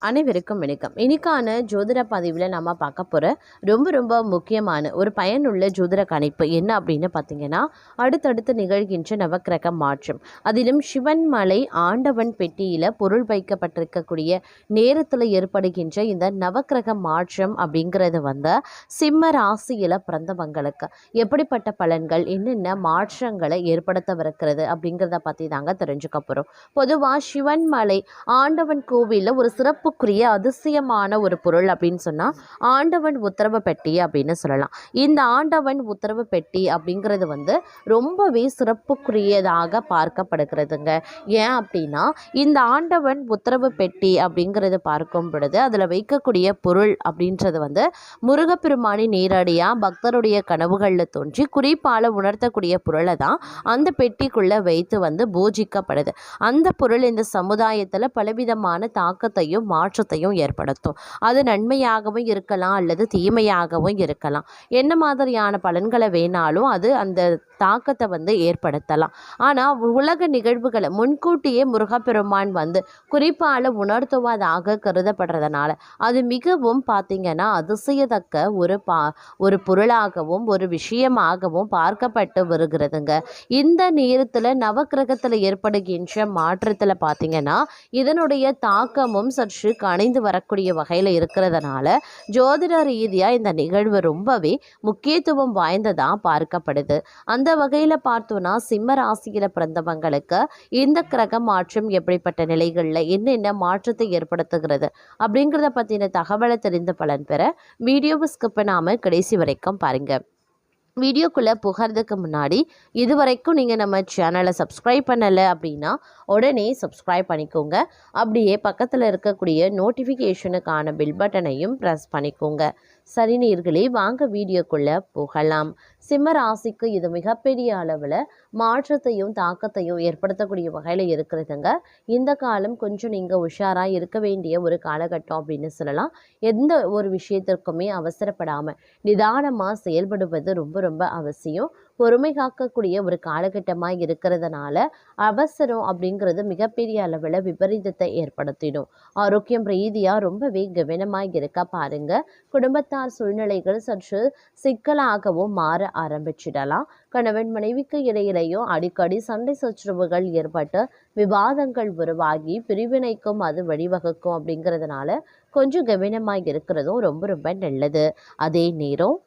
அனைவருக்கும் வணக்கம். இன்னைக்கான ஜோதிட பதிவில் நம்ம பார்க்க போகிற ரொம்ப முக்கியமான ஒரு பயனுள்ள ஜோதிட கணிப்பு என்ன அப்படின்னு பார்த்தீங்கன்னா, அடுத்தடுத்து நிகழ்கின்ற நவக்கிரக மாற்றம், அதிலும் சிவன்மலை ஆண்டவன் பெட்டியில் பொருள் வைக்கப்பட்டிருக்கக்கூடிய நேரத்தில் ஏற்படுகின்ற இந்த நவக்கிரக மாற்றம் அப்படிங்கிறது சிம்ம ராசியில் பிறந்தவங்களுக்கு எப்படிப்பட்ட பலன்கள், என்னென்ன மாற்றங்களை ஏற்படுத்தவிருக்கிறது அப்படிங்கிறத பற்றி தாங்க தெரிஞ்சுக்க போகிறோம். பொதுவாக சிவன்மலை ஆண்டவன் கோவிலில் ஒரு சிறப்பு அதிசயமான ஒரு பொருள் அப்படின்னு சொன்னா ஆண்டவன் உத்தரவு பெட்டி அப்படின்னு சொல்லலாம். இந்த ஆண்டவன் உத்தரவு பெட்டி அப்படிங்கிறது ரொம்பவே சிறப்புக்குரியதாக பார்க்கப்படுகிறதுங்க. ஏன் அப்படின்னா, இந்த ஆண்டவன் உத்தரவு பெட்டி அப்படிங்கிறது பார்க்கும் பொழுது அதுல வைக்கக்கூடிய பொருள் அப்படின்றது முருகப்பெருமானி நேரடியா பக்தருடைய கனவுகள்ல தோன்றி குறிப்பால உணர்த்தக்கூடிய பொருளை தான் அந்த பெட்டிக்குள்ள வைத்து பூஜிக்கப்படுது. அந்த பொருள் இந்த சமுதாயத்துல பலவிதமான தாக்கத்தையும் மாற்றத்தையும் ஏற்படுத்தும். அது நன்மையாகவும் இருக்கலாம் அல்லது தீமையாகவும் இருக்கலாம். என்ன மாதிரியான பலன்களை வேணாலும் அது அந்த தாக்கத்தை ஏற்படுத்தலாம். ஆனால் உலக நிகழ்வுகளை முன்கூட்டியே முருகப்பெருமான் குறிப்பால் உணர்த்துவதாக கருதப்படுறதுனால அது மிகவும் பார்த்தீங்கன்னா அதிசயத்தக்க ஒரு பொருளாகவும் ஒரு விஷயமாகவும் பார்க்கப்பட்டு வருகிறதுங்க. இந்த நேரத்தில் நவக்கிரகத்தில் ஏற்படுகின்ற மாற்றத்தில் பார்த்தீங்கன்னா இதனுடைய தாக்கமும் சற்று கணிந்து வரக்கூடிய வகையில் இருக்கிறதுனால ஜோதிட ரீதியாக இந்த நிகழ்வு ரொம்பவே முக்கியத்துவம் வாய்ந்ததாக பார்க்கப்படுது. அந்த வகையில் பார்த்தோன்னா சிம்ம ராசியில் பிறந்தவங்களுக்கு இந்த கிரக மாற்றம் எப்படிப்பட்ட நிலைகளில் என்னென்ன மாற்றத்தை ஏற்படுத்துகிறது அப்படிங்கிறத பற்றின தகவலை தெரிந்து பலன் பெற வீடியோவை ஸ்கிப் பண்ணாமல் கடைசி வரைக்கும் பாருங்கள். வீடியோக்குள்ளே புகிறதுக்கு முன்னாடி இது வரைக்கும் நீங்கள் நம்ம சேனலை சப்ஸ்கிரைப் பண்ணலை அப்படின்னா உடனே சப்ஸ்கிரைப் பண்ணிக்கோங்க. அப்படியே பக்கத்தில் இருக்கக்கூடிய நோட்டிஃபிகேஷனுக்கான பில் பட்டனையும் ப்ரெஸ் பண்ணிக்கோங்க. சரி நேயர்களே, வாங்க வீடியோக்குள்ளே போகலாம். சிம்ம ராசிக்கு இது மிகப்பெரிய அளவில் மாற்றத்தையும் தாக்கத்தையும் ஏற்படுத்தக்கூடிய வகையில் இருக்கிறதுங்க. இந்த காலம் கொஞ்சம் நீங்கள் உஷாராக இருக்க வேண்டிய ஒரு காலகட்டம் அப்படின்னு சொல்லலாம். எந்த ஒரு விஷயத்திற்குமே அவசரப்படாமல் நிதானமாக செயல்படுவது ரொம்ப அவசியம். பொறுமை காக்கக்கூடிய ஒரு காலகட்டமாக இருக்கிறதுனால அவசரம் அப்படிங்கிறது மிகப்பெரிய அளவில் விபரீதத்தை ஏற்படுத்திடும். ஆரோக்கியம் ரீதியாக ரொம்பவே கவனமாக இருக்க பாருங்க. குடும்பத்தார் சூழ்நிலைகள் சற்று சிக்கலாகவும் மாற ஆரம்பிச்சிடலாம். கணவன் மனைவிக்கு இடையிலேயும் அடிக்கடி சண்டை சச்சரவுகள் ஏற்பட்டு விவாதங்கள் உருவாகி பிரிவினைக்கும் அது வழிவகுக்கும். அப்படிங்கிறதுனால கொஞ்சம் கவனமாக இருக்கிறதும் ரொம்ப நல்லது. அதே நேரம்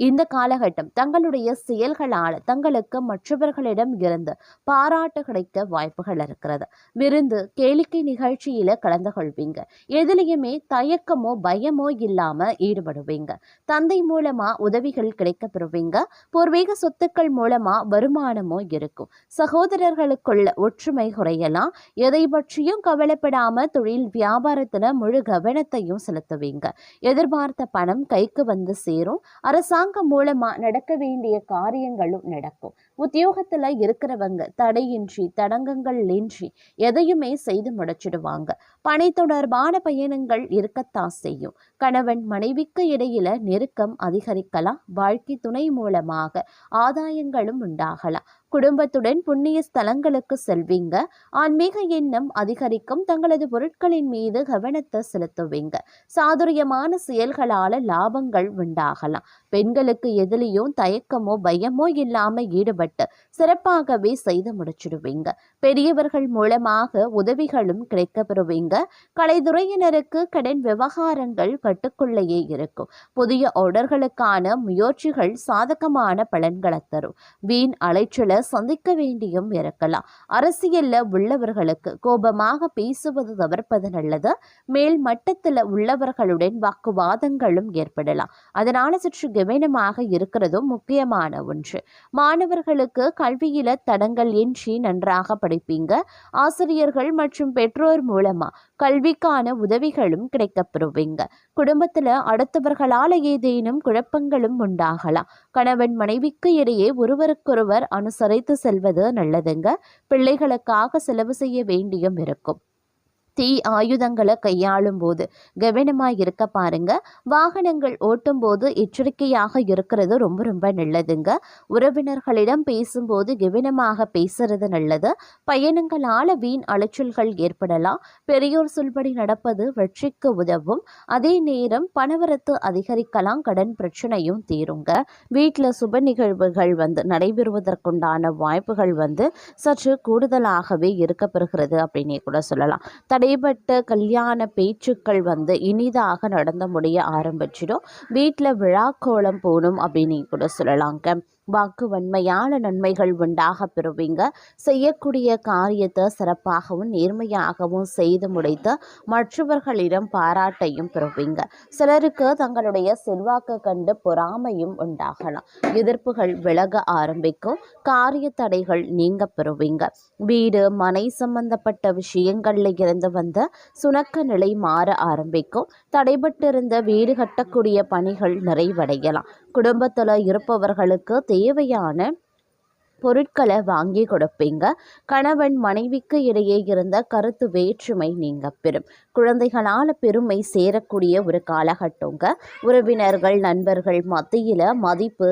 இந்த காலகட்டம் தங்களுடைய செயல்களால் தங்களுக்கு மற்றவர்களிடம் இருந்து பாராட்டு கிடைக்க வாய்ப்புகள் இருக்கிறது. விருந்து கேளிக்கை நிகழ்ச்சியில கலந்து கொள்வீங்க. எதுலையுமே தயக்கமோ பயமோ இல்லாம ஈடுபடுவீங்க. தந்தை மூலமா உதவிகள் கிடைக்க பெறுவீங்க. பூர்வீக சொத்துக்கள் மூலமா வருமானமோ இருக்கும். சகோதரர்களுக்குள்ள ஒற்றுமை குறையலாம். எதை பற்றியும் கவலைப்படாம தொழில் வியாபாரத்துல முழு கவனத்தையும் செலுத்துவீங்க. எதிர்பார்த்த பணம் கைக்கு சேரும். அரசாங்கம் மூலமா நடக்க வேண்டிய காரியங்களும் நடக்கும். உத்தியோகத்துல இருக்கிறவங்க தடையின்றி தடங்கங்கள் இன்றி எதையுமே செய்து முடிச்சிடுவாங்க. பணி தொடர்பான பயணங்கள் இருக்கத்தான் செய்யும். கணவன் மனைவிக்கு இடையில நெருக்கம் அதிகரிக்கலாம். வாழ்க்கை துணை மூலமாக ஆதாயங்களும் உண்டாகலாம். குடும்பத்துடன் புண்ணிய ஸ்தலங்களுக்கு செல்வீங்க. ஆன்மீக எண்ணம் அதிகரிக்கும். தங்களது பொருட்களின் மீது கவனத்தை செலுத்துவீங்க. சாதுரியமான செயல்களால லாபங்கள் உண்டாகலாம். பெண்களுக்கு எதிலையும் தயக்கமோ பயமோ இல்லாம ஈடுபட்டு சிறப்பாகவே செய்து முடிச்சிடுவீங்க. பெரியவர்கள் மூலமாக உதவிகளும் கிடைக்க பெறுவீங்க. கலைத்துறையினருக்கு கடன் விவகாரங்கள் கட்டுக்குள்ளேயே இருக்கும். புதிய ஆர்டர்களுக்கான முயற்சிகள் சாதகமான பலன்களை தரும். வீண் அலைச்சலை சந்திக்க வேண்டியும் இருக்கலாம். அரசியல்ல உள்ளவர்களுக்கு கோபமாக பேசுவது தவிர்ப்பது நல்லது. மேல் மட்டத்தில் உள்ளவர்களுடன் வாக்குவாதங்களும் ஏற்படலாம். அதனால சற்று கவனமாக இருக்கிறதும் முக்கியமான ஒன்று. மாணவர்களுக்கு கல்வியில தடங்கள் இன்றி நன்றாக படிப்பீங்க. ஆசிரியர்கள் மற்றும் பெற்றோர் மூலமா கல்விக்கான உதவிகளும் கிடைக்கப்பெறுவீங்க. குடும்பத்துல அடுத்தவர்களால ஏதேனும் குழப்பங்களும் உண்டாகலாம். கணவன் மனைவிக்கு இடையே ஒருவருக்கொருவர் அனுசரித்து செல்வது நல்லதுங்க. பிள்ளைகளுக்காக செலவு செய்ய வேண்டியும் இருக்கும். தீ ஆயுதங்களை கையாளும் போது கவனமாக இருக்க பாருங்க. வாகனங்கள் ஓட்டும் போது எச்சரிக்கையாக இருக்கிறது ரொம்ப ரொம்ப நல்லதுங்க. உறவினர்களிடம் பேசும்போது கவனமாக பேசுறது நல்லது. பயணங்களால் வீண் அலைச்சல்கள் ஏற்படலாம். பெரியோர் சொல்படி நடப்பது வெற்றிக்கு உதவும். அதே நேரம் பணவரத்து அதிகரிக்கலாம். கடன் பிரச்சனையும் தீருங்க. வீட்டில் சுப நிகழ்வுகள் நடைபெறுவதற்குண்டான வாய்ப்புகள் சற்று கூடுதலாகவே இருக்கப்பெறுகிறது அப்படின்னே கூட சொல்லலாம். தடைப்பட்ட கல்யாண பேச்சுக்கள் இனிதாக நடந்த முடிய ஆரம்பிச்சிடும். வீட்டில் விழாக்கோலம் போகணும் அப்படின்னு கூட சொல்லலாங்க. வாக்கு வன்மையான நன்மைகள் உண்டாக பெறுவீங்க. செய்யக்கூடிய காரியத்தை சிறப்பாகவும் நேர்மையாகவும் செய்து முடித்து மற்றவர்களிடம் பாராட்டையும் பெறுவீங்க. சிலருக்கு தங்களுடைய செல்வாக்கு கண்டு பொறாமையும் உண்டாகலாம். எதிர்ப்புகள் விலக ஆரம்பிக்கும். காரிய தடைகள் நீங்க பெறுவீங்க. வீடு மனை சம்பந்தப்பட்ட விஷயங்கள்ல இருந்து சுணக்க நிலை மாற ஆரம்பிக்கும். தடைபட்டிருந்த வீடு கட்டக்கூடிய பணிகள் நிறைவடையலாம். குடும்பத்தில் இருப்பவர்களுக்கு தேவையான பொருட்களை வாங்கி கொடுப்பீங்க. கணவன் மனைவிக்கு இடையே இருந்த கருத்து வேற்றுமை நீங்க பெறும். குழந்தைகளால் பெருமை சேரக்கூடிய ஒரு காலகட்டங்க. உறவினர்கள் நண்பர்கள் மத்தியில் மதிப்பு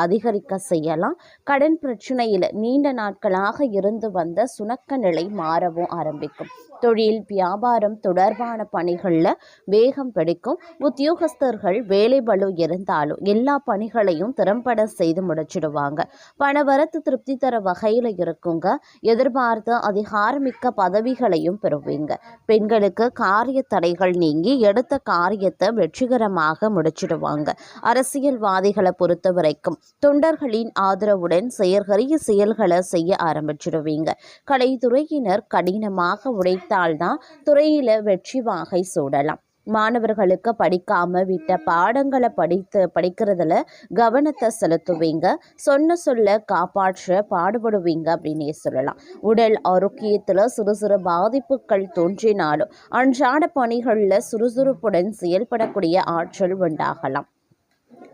அதிகரிக்க செய்யலாம். கடன் பிரச்சனையில் நீண்ட நாட்களாக இருந்து வந்த சுணக்க நிலை மாறவும் ஆரம்பிக்கும். தொழில் வியாபாரம் தொடர்பான பணிகளில் வேகம் பிடிக்கும். உத்தியோகஸ்தர்கள் வேலை பளு இருந்தாலும் எல்லா பணிகளையும் திறம்பட செய்து முடிச்சிடுவாங்க. பணவரத்து திருப்தி தர வகையில் இருக்குங்க. எதிர்பார்த்த அதிகாரமிக்க பதவிகளையும் பெறுவீங்க. பெண்களுக்கு காரிய தடைகள் நீங்கி எடுத்த காரியத்தை வெற்றிகரமாக முடிச்சிடுவாங்க. அரசியல்வாதிகளை பொறுத்த வரைக்கும் தொண்டர்களின் ஆதரவுடன் செயற்கரிய செயல்களை செய்ய ஆரம்பிச்சிடுவீங்க. கலைத்துறையினர் கடினமாக உழைத்தால்தான் துறையில வெற்றி வாகை சூடலாம். மாணவர்களுக்கு படிக்காம விட்ட பாடங்களை படிக்கிறதுல கவனத்தை செலுத்துவீங்க. சொல்ல காப்பாற்ற பாடுபடுவீங்க அப்படின்னே சொல்லலாம். உடல் ஆரோக்கியத்தில் சிறு சிறு பாதிப்புகள் தோன்றினாலும் அன்றாட பணிகளில் சுறுசுறுப்புடன் செயல்படக்கூடிய ஆற்றல் உண்டாகலாம்.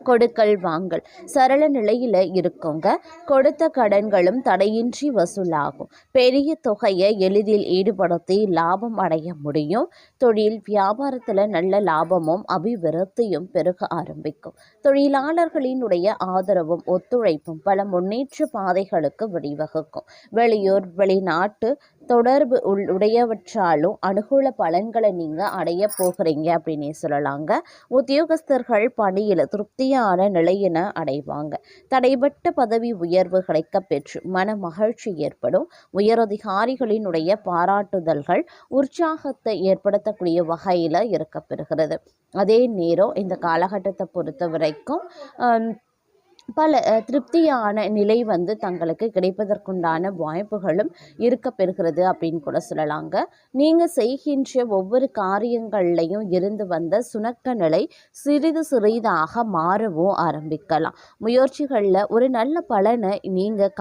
கொடுக்கல் வாங்கல் சரள நிலையில் இருக்குங்க. கொடுத்த கடன்களும் தடையின்றி வசூலாகும். பெரிய தொகையை எளிதில் ஈடுபடுத்தி லாபம் அடைய முடியும். தொழில் வியாபாரத்தில் நல்ல லாபமும் அபிவிருத்தியும் பெருக ஆரம்பிக்கும். தொழிலாளர்களினுடைய ஆதரவும் ஒத்துழைப்பும் பல முன்னேற்ற பாதைகளுக்கு வழிவகுக்கும். வெளியூர் வெளிநாட்டு தொடர்பு உடையவற்றாலும் அனுகூல பலன்களை நீங்கள் அடைய போகிறீங்க அப்படின்னே சொல்லலாங்க. உத்தியோகஸ்தர்கள் பணியில் திருப்தியான நிலையின அடைவாங்க. தடைபட்ட பதவி உயர்வு கிடைக்க பெற்று மன மகிழ்ச்சி ஏற்படும். உயரதிகாரிகளினுடைய பாராட்டுதல்கள் உற்சாகத்தை ஏற்படுத்தக்கூடிய வகையில் இருக்கப்பெறுகிறது. அதே நேரம் இந்த காலகட்டத்தை பொறுத்த வரைக்கும் பல திருப்தியான நிலை தங்களுக்கு கிடைப்பதற்குண்டான வாய்ப்புகளும் இருக்க பெறுகிறது அப்படின்னு கூட சொல்லலாங்க. நீங்கள் செய்கின்ற ஒவ்வொரு காரியங்கள்லையும் இருந்து வந்த சுணக்க நிலை சிறிது சிறிதாக மாறவும் ஆரம்பிக்கலாம். முயற்சிகளில் ஒரு நல்ல பலனை நீங்கள்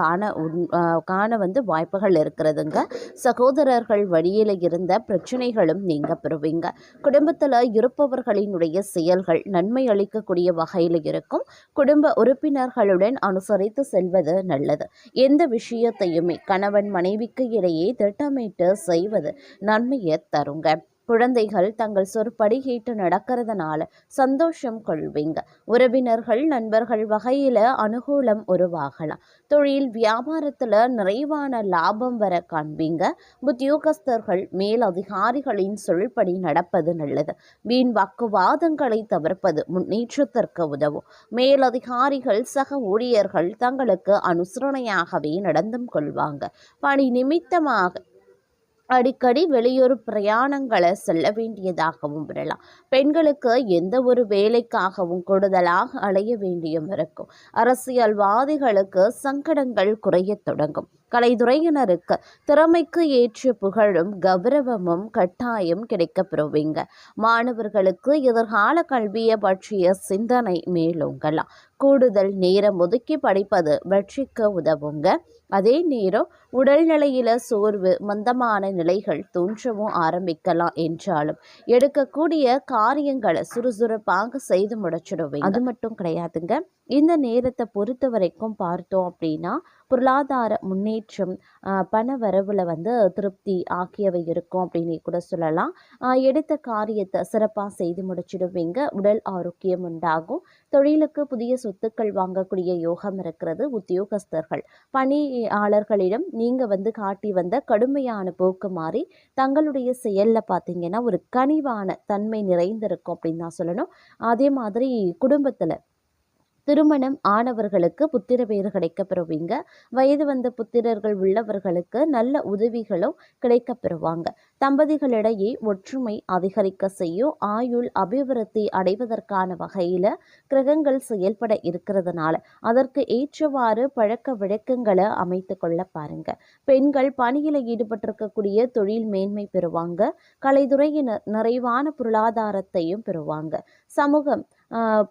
காண வாய்ப்புகள் இருக்கிறதுங்க. சகோதரர்கள் வழியில் இருந்த பிரச்சனைகளும் நீங்கள் பெறுவீங்க. குடும்பத்தில் இருப்பவர்களினுடைய செயல்கள் நன்மை அளிக்கக்கூடிய வகையில் இருக்கும். குடும்ப உறுப்பினர்களுடன் அனுசரித்து செல்வது நல்லது. எந்த விஷயத்தையுமே கணவன் மனைவிக்கு இடையே திட்டமிட்டு செய்வது நன்மையை தருங்க. குழந்தைகள் தங்கள் சொற்படி கேட்டு நடக்கிறதுனால சந்தோஷம் கொள்வீங்க. உறவினர்கள் நண்பர்கள் வகையில அனுகூலம் உருவாகலாம். தொழில் வியாபாரத்துல நிறைவான லாபம் வர காண்பீங்க. உத்தியோகஸ்தர்கள் மேல் அதிகாரிகளின் சொல்படி நடப்பது நல்லது. வீண் வாக்குவாதங்களை தவிர்ப்பது முன்னேற்றத்திற்கு உதவும். மேலதிகாரிகள் சக ஊழியர்கள் தங்களுக்கு அனுசரணையாகவே நடந்தும் கொள்வாங்க. பணி நிமித்தமாக அடிக்கடி வெளியூர் பிரயாணங்களை செல்ல வேண்டியதாகவும் விடலாம். பெண்களுக்கு எந்த ஒரு வேலைக்காகவும் கூடுதலாக அலைய வேண்டியும் இருக்கும். அரசியல்வாதிகளுக்கு சங்கடங்கள் குறைய தொடங்கும். கலைத்துறையினருக்கு திறமைக்கு ஏற்ற புகழும் கௌரவமும் கட்டாயம் கிடைக்கப்பெறுவீங்க. மாணவர்களுக்கு எதிர்கால கல்வியை பற்றிய சிந்தனை மேலோங்கலாம். கூடுதல் நேரம் ஒதுக்கி படிப்பது வெற்றிக்கு உதவுங்க. அதே நேரம் உடல்நிலையில சோர்வு மந்தமான நிலைகள் தோன்றவும் ஆரம்பிக்கலாம் என்றாலும் எடுக்கக்கூடிய காரியங்களை சுறுசுறுப்பாக செய்து முடிச்சிடுவீங்க. அது மட்டும் கிடையாதுங்க, இந்த நேரத்தை பொறுத்த வரைக்கும் பார்த்தோம் அப்படின்னா பொருளாதார முன்னேற்றம், பண வரவில் வந்து திருப்தி ஆகியவை இருக்கும் அப்படின்னு கூட சொல்லலாம். எடுத்த காரியத்தை சிறப்பாக செய்து முடிச்சிடுவீங்க. உடல் ஆரோக்கியம் உண்டாகும். தொழிலுக்கு புதிய சொத்துக்கள் வாங்கக்கூடிய யோகம் இருக்கிறது. உத்தியோகஸ்தர்கள் பணியாளர்களிடம் நீங்கள் வந்து காட்டி வந்த கடுமையான போக்கு மாறி தங்களுடைய செயலில் பார்த்தீங்கன்னா ஒரு கனிவான தன்மை நிறைந்திருக்கும் அப்படின்னு தான் சொல்லணும். அதே மாதிரி குடும்பத்தில் திருமணம் ஆனவர்களுக்கு புத்திர பேறு கிடைக்க பெறுவீங்க. வயது வந்த புத்திரர்கள் உள்ளவர்களுக்கு நல்ல உதவிகளும் கிடைக்க பெறுவாங்க. தம்பதிகளிடையே ஒற்றுமை அதிகரிக்க செய்யும். ஆயுள் அபிவிருத்தி அடைவதற்கான வகையில் கிரகங்கள் செயல்பட இருக்கிறதுனால அதற்கு ஏற்றவாறு பழக்க வழக்கங்களை அமைத்து கொள்ள பாருங்க. பெண்கள் பணியில் ஈடுபட்டிருக்கக்கூடிய தொழில் மேன்மை பெறுவாங்க. கலைத்துறையினர் நிறைவான பொருளாதாரத்தையும் பெறுவாங்க. சமூகம்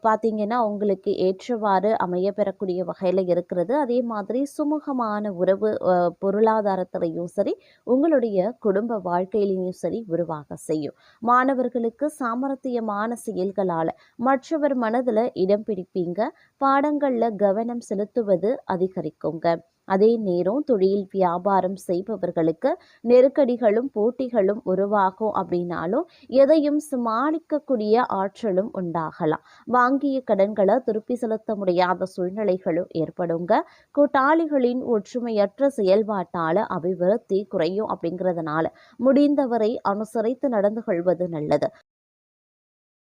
பார்த்தீங்கன்னா உங்களுக்கு ஏற்றவாறு அமைய பெறக்கூடிய வகையில் இருக்கிறது. அதே மாதிரி சுமூகமான உறவு பொருளாதாரத்திலையும் சரி உங்களுடைய குடும்ப வாழ்க்கையிலையும் சரி உருவாக செய்யும். மாணவர்களுக்கு சாமர்த்தியமான செயல்களால் மற்றவர் மனதில் இடம் பிடிப்பீங்க. பாடங்களில் கவனம் செலுத்துவது அதிகரிக்குங்க. அதே நேரம் தொழில் வியாபாரம் செய்பவர்களுக்கு நெருக்கடிகளும் போட்டிகளும் உருவாகும் அப்படின்னாலும் எதையும் சமாளிக்கக்கூடிய ஆற்றலும் உண்டாகலாம். வாங்கிய கடன்களை திருப்பி செலுத்த முடியாத சூழ்நிலைகளும் ஏற்படுங்க. கூட்டாளிகளின் ஒற்றுமையற்ற செயல்பாட்டால் அபிவிருத்தி குறையும். அப்படிங்கிறதுனால முடிந்தவரை அனுசரித்து நடந்து கொள்வது நல்லது.